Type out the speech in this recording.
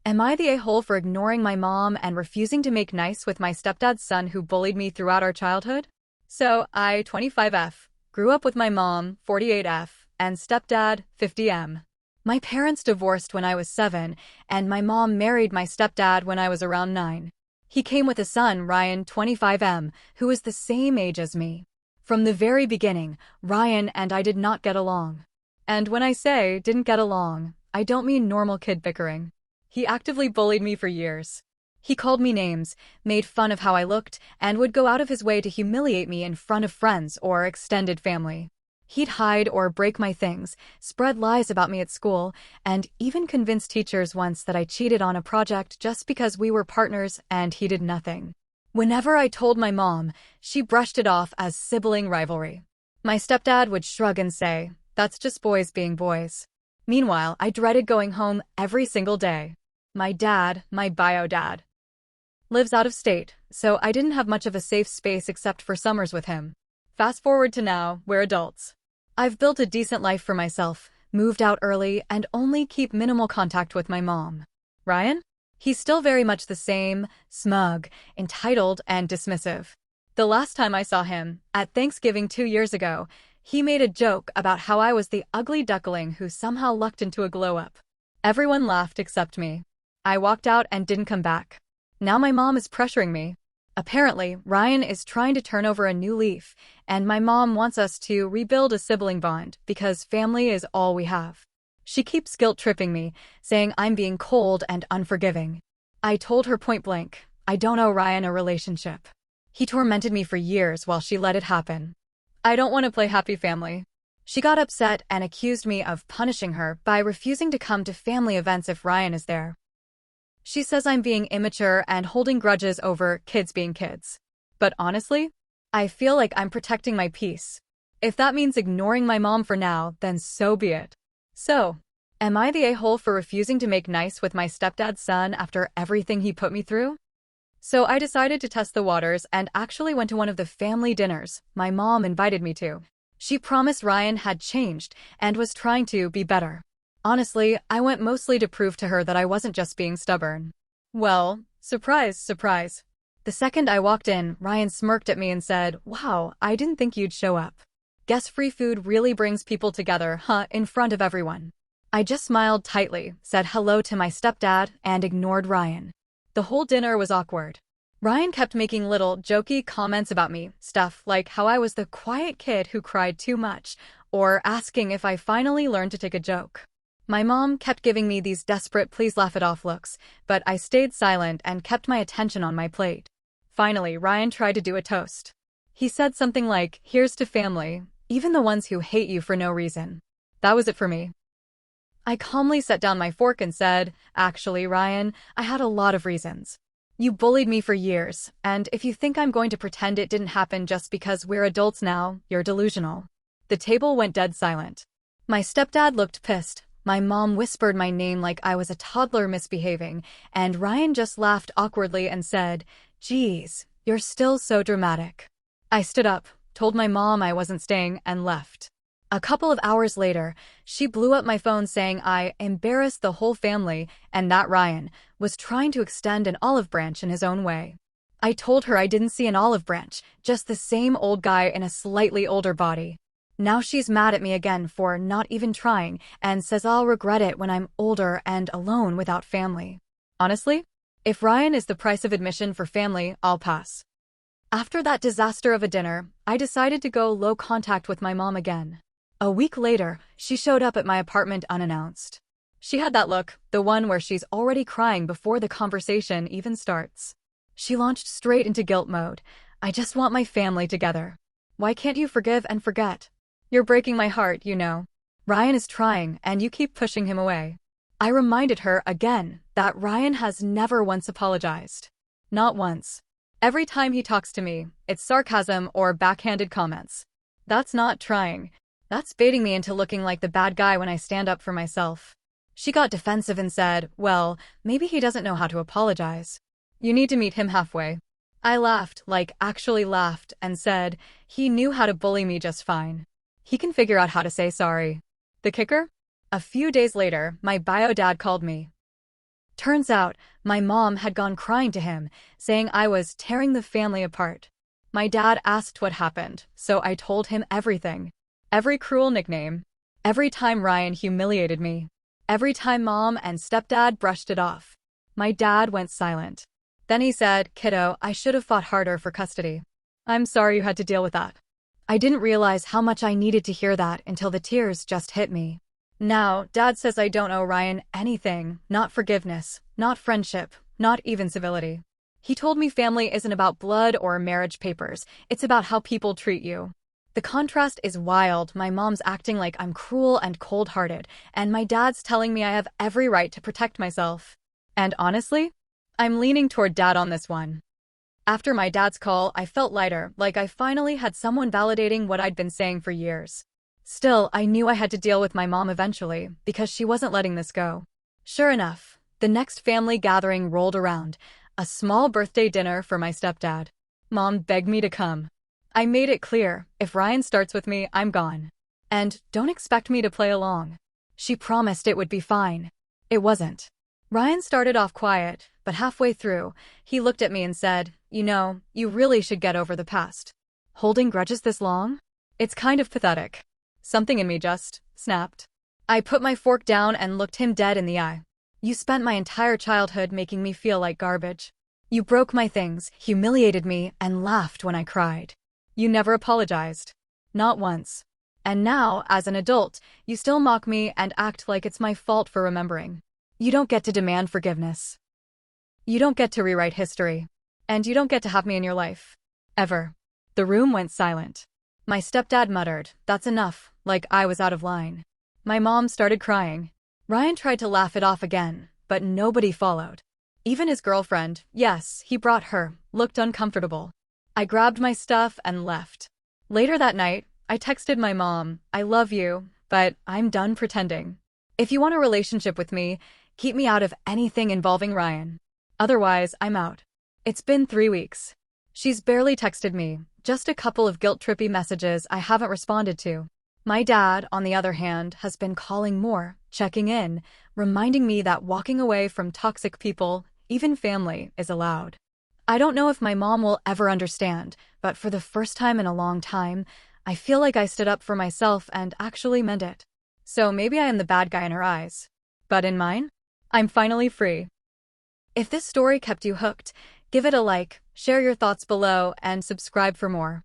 Am I the a-hole for ignoring my mom and refusing to make nice with my stepdad's son who bullied me throughout our childhood? So, I, 25F, grew up with my mom, 48F, and stepdad, 50M. My parents divorced when I was 7, and my mom married my stepdad when I was around 9. He came with a son, Ryan, 25M, who is the same age as me. From the very beginning, Ryan and I did not get along. And when I say didn't get along, I don't mean normal kid bickering. He actively bullied me for years. He called me names, made fun of how I looked, and would go out of his way to humiliate me in front of friends or extended family. He'd hide or break my things, spread lies about me at school, and even convince teachers once that I cheated on a project just because we were partners and he did nothing. Whenever I told my mom, she brushed it off as sibling rivalry. My stepdad would shrug and say, "That's just boys being boys." Meanwhile, I dreaded going home every single day. My dad, my bio dad, lives out of state, so I didn't have much of a safe space except for summers with him. Fast forward to now, we're adults. I've built a decent life for myself, moved out early, and only keep minimal contact with my mom. Ryan? He's still very much the same, smug, entitled, and dismissive. The last time I saw him, at Thanksgiving 2 years ago, he made a joke about how I was the ugly duckling who somehow lucked into a glow-up. Everyone laughed except me. I walked out and didn't come back. Now my mom is pressuring me. Apparently, Ryan is trying to turn over a new leaf, and my mom wants us to rebuild a sibling bond because family is all we have. She keeps guilt-tripping me, saying I'm being cold and unforgiving. I told her point blank, I don't owe Ryan a relationship. He tormented me for years while she let it happen. I don't want to play happy family. She got upset and accused me of punishing her by refusing to come to family events if Ryan is there. She says I'm being immature and holding grudges over kids being kids. But honestly, I feel like I'm protecting my peace. If that means ignoring my mom for now, then so be it. So, am I the a-hole for refusing to make nice with my stepdad's son after everything he put me through? So I decided to test the waters and actually went to one of the family dinners my mom invited me to. She promised Ryan had changed and was trying to be better. Honestly, I went mostly to prove to her that I wasn't just being stubborn. Well, surprise, surprise. The second I walked in, Ryan smirked at me and said, "Wow, I didn't think you'd show up. Guess free food really brings people together, huh, in front of everyone." I just smiled tightly, said hello to my stepdad, and ignored Ryan. The whole dinner was awkward. Ryan kept making little, jokey comments about me, stuff like how I was the quiet kid who cried too much, or asking if I finally learned to take a joke. My mom kept giving me these desperate please laugh it off looks, but I stayed silent and kept my attention on my plate. Finally, Ryan tried to do a toast. He said something like, "Here's to family, even the ones who hate you for no reason." That was it for me. I calmly set down my fork and said, "Actually, Ryan, I had a lot of reasons. You bullied me for years, and if you think I'm going to pretend it didn't happen just because we're adults now, you're delusional." The table went dead silent. My stepdad looked pissed. My mom whispered my name like I was a toddler misbehaving, and Ryan just laughed awkwardly and said, "Geez, you're still so dramatic." I stood up, told my mom I wasn't staying, and left. A couple of hours later, she blew up my phone saying I embarrassed the whole family and that Ryan was trying to extend an olive branch in his own way. I told her I didn't see an olive branch, just the same old guy in a slightly older body. Now she's mad at me again for not even trying and says I'll regret it when I'm older and alone without family. Honestly, if Ryan is the price of admission for family, I'll pass. After that disaster of a dinner, I decided to go low contact with my mom again. A week later, she showed up at my apartment unannounced. She had that look, the one where she's already crying before the conversation even starts. She launched straight into guilt mode. "I just want my family together. Why can't you forgive and forget? You're breaking my heart, you know. Ryan is trying, and you keep pushing him away." I reminded her again that Ryan has never once apologized. Not once. Every time he talks to me, it's sarcasm or backhanded comments. That's not trying. That's baiting me into looking like the bad guy when I stand up for myself. She got defensive and said, "Well, maybe he doesn't know how to apologize. You need to meet him halfway." I laughed, like actually laughed, and said, "He knew how to bully me just fine. He can figure out how to say sorry." The kicker? A few days later, my bio dad called me. Turns out, my mom had gone crying to him, saying I was tearing the family apart. My dad asked what happened, so I told him everything. Every cruel nickname. Every time Ryan humiliated me. Every time mom and stepdad brushed it off. My dad went silent. Then he said, "Kiddo, I should have fought harder for custody. I'm sorry you had to deal with that." I didn't realize how much I needed to hear that until the tears just hit me. Now, Dad says I don't owe Ryan anything, not forgiveness, not friendship, not even civility. He told me family isn't about blood or marriage papers, it's about how people treat you. The contrast is wild. My mom's acting like I'm cruel and cold-hearted, and my dad's telling me I have every right to protect myself. And honestly, I'm leaning toward Dad on this one. After my dad's call, I felt lighter, like I finally had someone validating what I'd been saying for years. Still, I knew I had to deal with my mom eventually, because she wasn't letting this go. Sure enough, the next family gathering rolled around, a small birthday dinner for my stepdad. Mom begged me to come. I made it clear, if Ryan starts with me, I'm gone. And don't expect me to play along. She promised it would be fine. It wasn't. Ryan started off quiet, but halfway through, he looked at me and said, "You know, you really should get over the past. Holding grudges this long? It's kind of pathetic." Something in me just snapped. I put my fork down and looked him dead in the eye. "You spent my entire childhood making me feel like garbage. You broke my things, humiliated me, and laughed when I cried. You never apologized. Not once. And now, as an adult, you still mock me and act like it's my fault for remembering. You don't get to demand forgiveness. You don't get to rewrite history. And you don't get to have me in your life. Ever." The room went silent. My stepdad muttered, "That's enough," like I was out of line. My mom started crying. Ryan tried to laugh it off again, but nobody followed. Even his girlfriend, yes, he brought her, looked uncomfortable. I grabbed my stuff and left. Later that night, I texted my mom, "I love you, but I'm done pretending. If you want a relationship with me, keep me out of anything involving Ryan. Otherwise, I'm out." It's been 3 weeks. She's barely texted me, just a couple of guilt-trippy messages I haven't responded to. My dad, on the other hand, has been calling more, checking in, reminding me that walking away from toxic people, even family, is allowed. I don't know if my mom will ever understand, but for the first time in a long time, I feel like I stood up for myself and actually meant it. So maybe I am the bad guy in her eyes. But in mine, I'm finally free. If this story kept you hooked, give it a like, share your thoughts below, and subscribe for more.